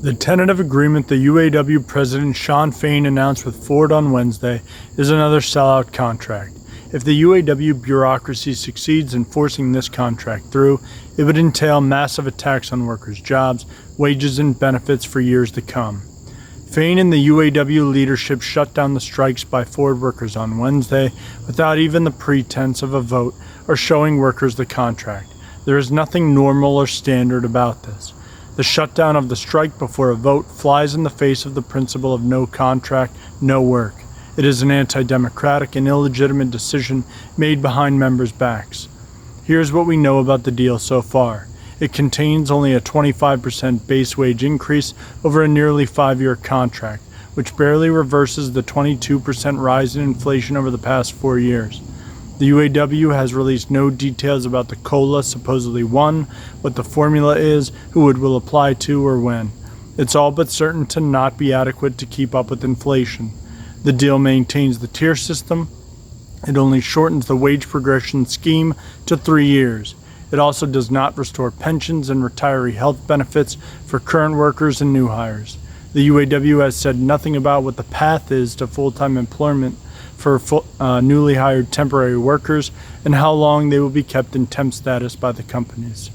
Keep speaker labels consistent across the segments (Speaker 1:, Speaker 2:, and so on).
Speaker 1: The tentative agreement the UAW President Shawn Fain announced with Ford on Wednesday is another sellout contract. If the UAW bureaucracy succeeds in forcing this contract through, it would entail massive attacks on workers' jobs, wages, and benefits for years to come. Fain and the UAW leadership shut down the strikes by Ford workers on Wednesday without even the pretense of a vote or showing workers the contract. There is nothing normal or standard about this. The shutdown of the strike before a vote flies in the face of the principle of no contract, no work. It is an anti-democratic and illegitimate decision made behind members' backs. Here's what we know about the deal so far. It contains only a 25% base wage increase over a nearly 5-year contract, which barely reverses the 22% rise in inflation over the past 4 years. The UAW has released no details about the COLA supposedly won, what the formula is, who it will apply to, or when. It's all but certain to not be adequate to keep up with inflation. The deal maintains the tier system. It only shortens the wage progression scheme to 3 years. It also does not restore pensions and retiree health benefits for current workers and new hires. The UAW has said nothing about what the path is to full-time employment for newly hired temporary workers and how long they will be kept in temp status by the companies.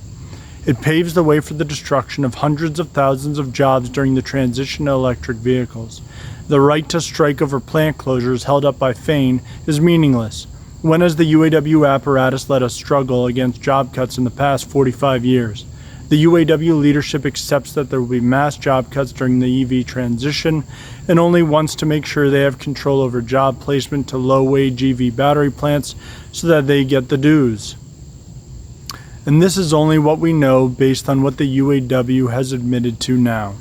Speaker 1: It paves the way for the destruction of hundreds of thousands of jobs during the transition to electric vehicles. The right to strike over plant closures held up by Fain is meaningless. When has the UAW apparatus let us struggle against job cuts in the past 45 years? The UAW leadership accepts that there will be mass job cuts during the EV transition and only wants to make sure they have control over job placement to low-wage EV battery plants so that they get the dues. And this is only what we know based on what the UAW has admitted to now.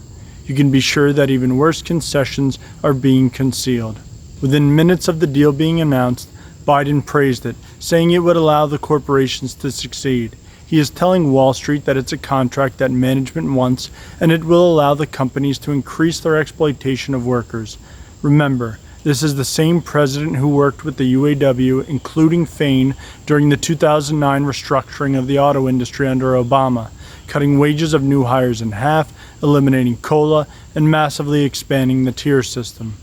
Speaker 1: You can be sure that even worse concessions are being concealed. Within minutes of the deal being announced, Biden praised it, saying it would allow the corporations to succeed. He is telling Wall Street that it's a contract that management wants and it will allow the companies to increase their exploitation of workers. Remember, this is the same president who worked with the UAW, including Fain, during the 2009 restructuring of the auto industry under Obama, cutting wages of new hires in half, eliminating COLA, and massively expanding the tier system.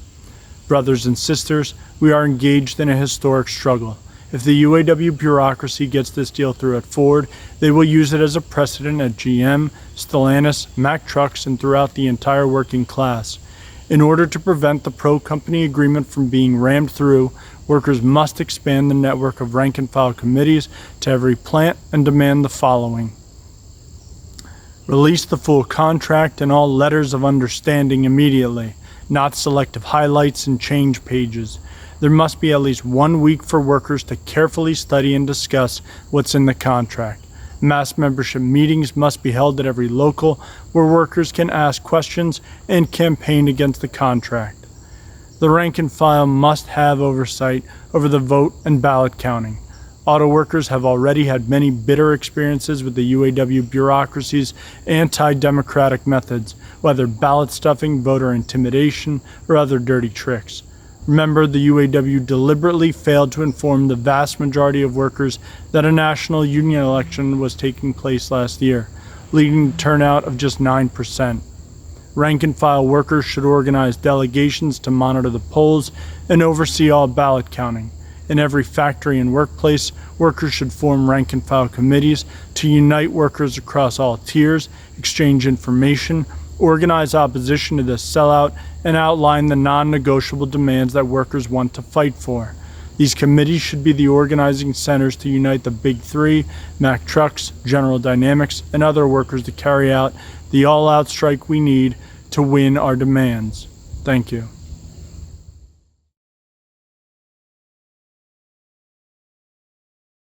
Speaker 1: Brothers and sisters, we are engaged in a historic struggle. If the UAW bureaucracy gets this deal through at Ford, they will use it as a precedent at GM, Stellantis, Mack Trucks, and throughout the entire working class. In order to prevent the pro-company agreement from being rammed through, workers must expand the network of rank-and-file committees to every plant and demand the following. Release the full contract and all letters of understanding immediately, not selective highlights and change pages. There must be at least 1 week for workers to carefully study and discuss what's in the contract. Mass membership meetings must be held at every local where workers can ask questions and campaign against the contract. The rank and file must have oversight over the vote and ballot counting. Auto workers have already had many bitter experiences with the UAW bureaucracy's anti-democratic methods, whether ballot stuffing, voter intimidation, or other dirty tricks. Remember, the UAW deliberately failed to inform the vast majority of workers that a national union election was taking place last year, leading to turnout of just 9%. Rank-and-file workers should organize delegations to monitor the polls and oversee all ballot counting. In every factory and workplace, workers should form rank-and-file committees to unite workers across all tiers, exchange information, organize opposition to this sellout, and outline the non-negotiable demands that workers want to fight for. These committees should be the organizing centers to unite the Big Three, Mack Trucks, General Dynamics, and other workers to carry out the all-out strike we need to win our demands. Thank you.